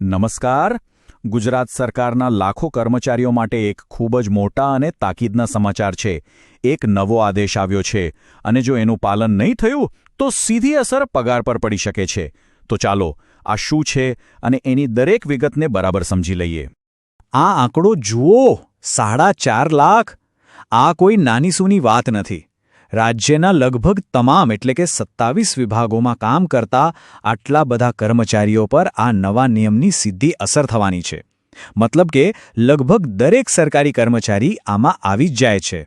નમસ્કાર. ગુજરાત સરકારના લાખો કર્મચારીઓ માટે એક ખૂબ જ મોટા અને તાકીદના સમાચાર છે. એક નવો આદેશ આવ્યો છે અને જો એનું પાલન નહીં થયું તો સીધી અસર પગાર પર પડી શકે છે. તો ચાલો આ શું છે અને એની દરેક વિગતને બરાબર સમજી લઈએ. આ આંકડો જુઓ, 4.5 લાખ. આ કોઈ નાની સૂની વાત નથી. રાજ્યના લગભગ તમામ એટલે કે 27 વિભાગોમાં કામ કરતા આટલા બધા કર્મચારીઓ પર આ નવા નિયમની સીધી અસર થવાની છે. મતલબ કે લગભગ દરેક સરકારી કર્મચારી આમાં આવી જ જાય છે.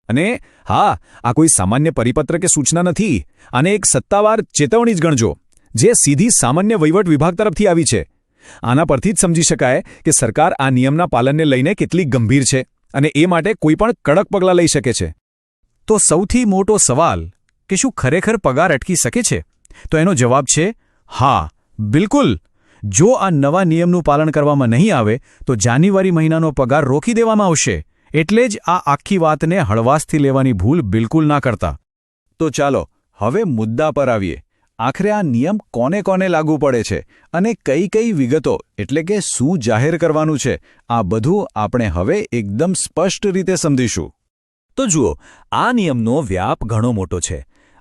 અને હા, આ કોઈ સામાન્ય પરિપત્ર કે સૂચના નથી. આને એક સત્તાવાર ચેતવણી જ ગણજો, જે સીધી સામાન્ય વહીવટ વિભાગ તરફથી આવી છે. આના પરથી જ સમજી શકાય કે સરકાર આ નિયમના પાલનને લઈને કેટલી ગંભીર છે અને એ માટે કોઈ પણ કડક પગલાં લઈ શકે છે. તો સૌથી મોટો સવાલ કે શું ખરેખર પગાર અટકી શકે છે? તો એનો જવાબ છે હા, બિલકુલ. જો આ નવા નિયમનું પાલન કરવામાં નહીં આવે તો જાન્યુઆરી મહિનાનો પગાર રોકી દેવામાં આવશે. એટલે જ આ આખી વાતને હળવાશથી લેવાની ભૂલ બિલકુલ ના કરતા. તો ચાલો હવે મુદ્દા પર આવીએ. આખરે આ નિયમ કોને કોને લાગુ પડે છે અને કઈ કઈ વિગતો એટલે કે શું જાહેર કરવાનું છે, આ બધું આપણે હવે એકદમ સ્પષ્ટ રીતે સમજીશું. તો જુઓ, આ નિયમનો વ્યાપ ઘણો મોટો છે.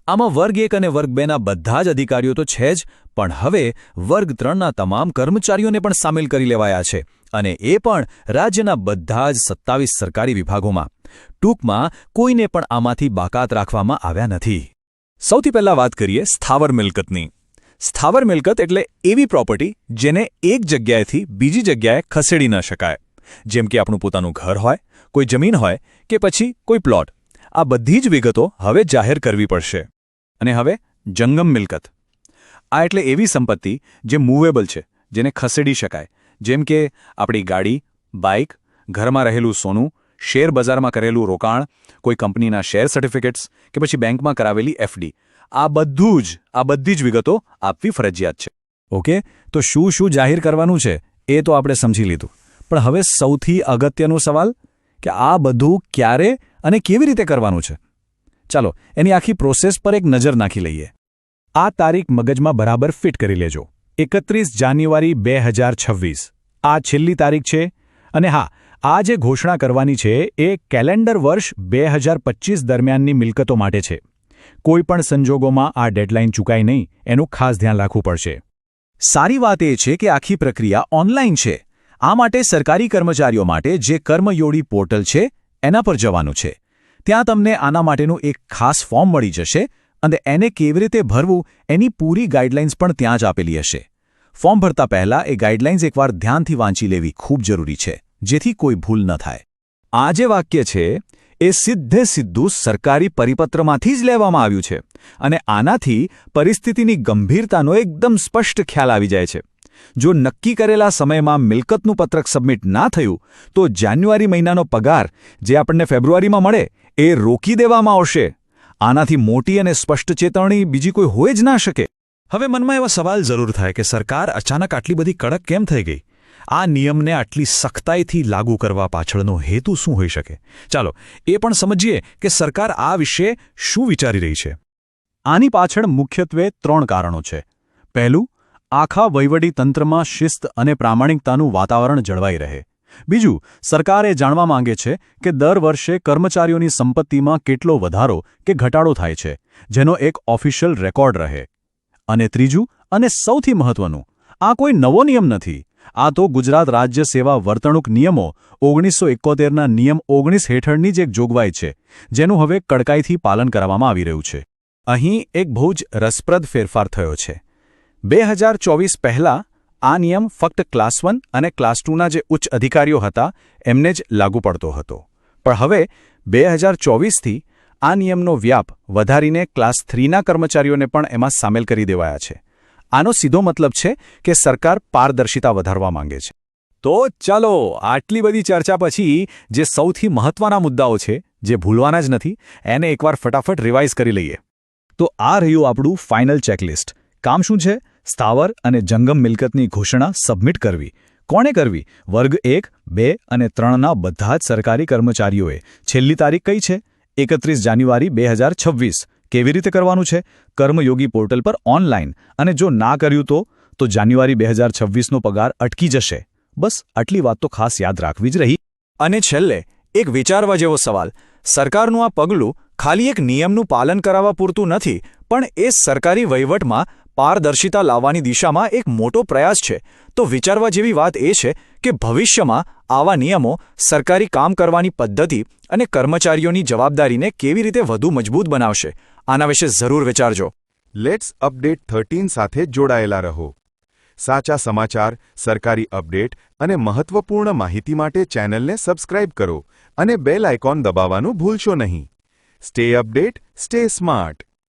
આમાં વર્ગ 1 અને વર્ગ 2ના બધા જ અધિકારીઓ તો છે જ, પણ હવે વર્ગ 3ના તમામ કર્મચારીઓને પણ સામેલ કરી લેવાયા છે, અને એ પણ રાજ્યના બધા જ 27 સરકારી વિભાગોમાં. ટૂંકમાં કોઈને પણ આમાંથી બાકાત રાખવામાં આવ્યા નથી. સૌથી પહેલાં વાત કરીએ સ્થાવર મિલકતની. સ્થાવર મિલકત એટલે એવી પ્રોપર્ટી જેને એક જગ્યાએથી બીજી જગ્યાએ ખસેડી ન શકાય. જેમ કે આપણું પોતાનું ઘર હોય, કોઈ જમીન હોય કે પછી કોઈ પ્લોટ. આ બધી જ વિગતો હવે જાહેર કરવી પડશે. અને હવે જંગમ મિલકત. આ એટલે એવી સંપત્તિ જે મૂવેબલ છે, જેને ખસેડી શકાય. જેમ કે આપણી ગાડી, બાઇક, ઘરમાં રહેલું સોનું, શેર બજારમાં કરેલું રોકાણ, કોઈ કંપનીના શેર સર્ટિફિકેટ્સ કે પછી બેંકમાં કરાવેલી એફડી. આ બધી જ વિગતો આપવી ફરજિયાત છે. ઓકે, તો શું શું જાહેર કરવાનું છે એ તો આપણે સમજી લીધું. પણ હવે સૌથી અગત્યનો સવાલ કે આ બધું ક્યારે અને કેવી રીતે કરવાનું છે. ચાલો એની આખી પ્રોસેસ પર એક નજર નાખી લઈએ. આ તારીખ મગજમાં બરાબર ફિટ કરી લેજો. 31 જાન્યુઆરી 2026 આ છેલ્લી તારીખ છે. અને હા, આ જે ઘોષણા કરવાની છે એ કેલેન્ડર વર્ષ 2025 દરમિયાનની મિલકતો માટે છે. કોઈ પણ સંજોગોમાં આ ડેડલાઇન ચૂકાય નહીં, એનું ખાસ ધ્યાન રાખવું પડશે. સારી વાત એ છે કે આખી પ્રક્રિયા ઓનલાઈન છે. આ માટે સરકારી કર્મચારીઓ માટે જે કર્મયોગી પોર્ટલ છે એના પર જવાનું છે. ત્યાં તમને આના માટેનું એક ખાસ ફોર્મ મળી જશે અને એને કેવી રીતે ભરવું એની પૂરી ગાઈડલાઇન્સ પણ ત્યાં જ આપેલી હશે. ફોર્મ ભરતા પહેલાં એ ગાઈડલાઇન્સ એકવાર ધ્યાનથી વાંચી લેવી ખૂબ જરૂરી છે, જેથી કોઈ ભૂલ ન થાય. આ જે વાક્ય છે એ સીધું સરકારી પરિપત્રમાંથી જ લેવામાં આવ્યું છે, અને આનાથી પરિસ્થિતિની ગંભીરતાનો એકદમ સ્પષ્ટ ખ્યાલ આવી જાય છે. જો નક્કી કરેલા સમયમાં મિલકતનું પત્રક સબમિટ ના થયું તો જાન્યુઆરી મહિનાનો પગાર જે આપણને ફેબ્રુઆરીમાં મળે એ રોકી દેવામાં આવશે. આનાથી મોટી અને સ્પષ્ટ ચેતવણી બીજી કોઈ હોય જ ના શકે. હવે મનમાં એવા સવાલ જરૂર થાય કે સરકાર અચાનક આટલી બધી કડક કેમ થઈ ગઈ? આ નિયમને આટલી સખ્તાઈથી લાગુ કરવા પાછળનો હેતુ શું હોઈ શકે? ચાલો એ પણ સમજીએ કે સરકાર આ વિશે શું વિચારી રહી છે. આની પાછળ મુખ્યત્વે 3 કારણો છે. પહેલું, આખા વહીવટી તંત્રમાં શિસ્ત અને પ્રામાણિકતાનું વાતાવરણ જળવાઈ રહે. બીજું, સરકાર એ જાણવા માંગે છે કે દર વર્ષે કર્મચારીઓની સંપત્તિમાં કેટલો વધારો કે ઘટાડો થાય છે, જેનો એક ઓફિશિયલ રેકોર્ડ રહે. અને ત્રીજું અને સૌથી મહત્વનું, આ કોઈ નવો નિયમ નથી. આ તો ગુજરાત રાજ્ય સેવા વર્તણૂક નિયમો 1971ના નિયમ 19 હેઠળની જ એક જોગવાઈ છે, જેનું હવે કડકાઈથી પાલન કરવામાં આવી રહ્યું છે. અહીં એક બહુ જ રસપ્રદ ફેરફાર થયો છે. 2024 પહેલાં આ નિયમ ફક્ત ક્લાસ 1 અને ક્લાસ 2ના જે ઉચ્ચ અધિકારીઓ હતા એમને જ લાગુ પડતો હતો. પણ હવે 2024થી આ નિયમનો વ્યાપ વધારીને ક્લાસ 3ના કર્મચારીઓને પણ એમાં સામેલ કરી દેવાયા છે. આનો સીધો મતલબ છે કે સરકાર પારદર્શિતા વધારવા માંગે છે. તો ચાલો આટલી બધી ચર્ચા પછી જે સૌથી મહત્વના મુદ્દાઓ છે, જે ભૂલવાના જ નથી, એને એકવાર ફટાફટ રિવાઇઝ કરી લઈએ. તો આ રહ્યું આપણું ફાઇનલ ચેકલિસ્ટ. કામ શું છે? સ્થાવર અને જંગમ મિલકતની ઘોષણા સબમિટ કરવી. કોણે કરવી? વર્ગ 1, 2 અને 3ના બધા જ સરકારી કર્મચારીઓએ. છેલ્લી તારીખ કઈ છે? 31 જાન્યુઆરી 2026. કેવી રીતે કરવાનું છે? કર્મયોગી પોર્ટલ પર ઓનલાઈન. અને જો ના કર્યું તો જાન્યુઆરી 2026નો પગાર અટકી જશે. બસ આટલી વાત તો ખાસ યાદ રાખવી જ રહી. અને છેલ્લે એક વિચારવા જેવો સવાલ. સરકારનું આ પગલું ખાલી એક નિયમનું પાલન કરાવવા પૂરતું નથી, પણ એ સરકારી વહીવટમાં પારદર્શિતા લાવવાની દિશામાં એક મોટો પ્રયાસ છે. તો વિચારવા જેવી વાત એ છે કે ભવિષ્યમાં આવા નિયમો સરકારી કામ કરવાની પદ્ધતિ અને કર્મચારીઓની જવાબદારીને કેવી રીતે વધુ મજબૂત બનાવશે. આના વિશે જરૂર વિચારજો. લેટ્સ અપડેટ 13 સાથે જોડાયેલા રહો. સાચા સમાચાર, સરકારી અપડેટ અને મહત્વપૂર્ણ માહિતી માટે ચેનલને સબસ્ક્રાઇબ કરો અને બેલ આઇકોન દબાવવાનું ભૂલશો નહીં. Stay update, stay smart.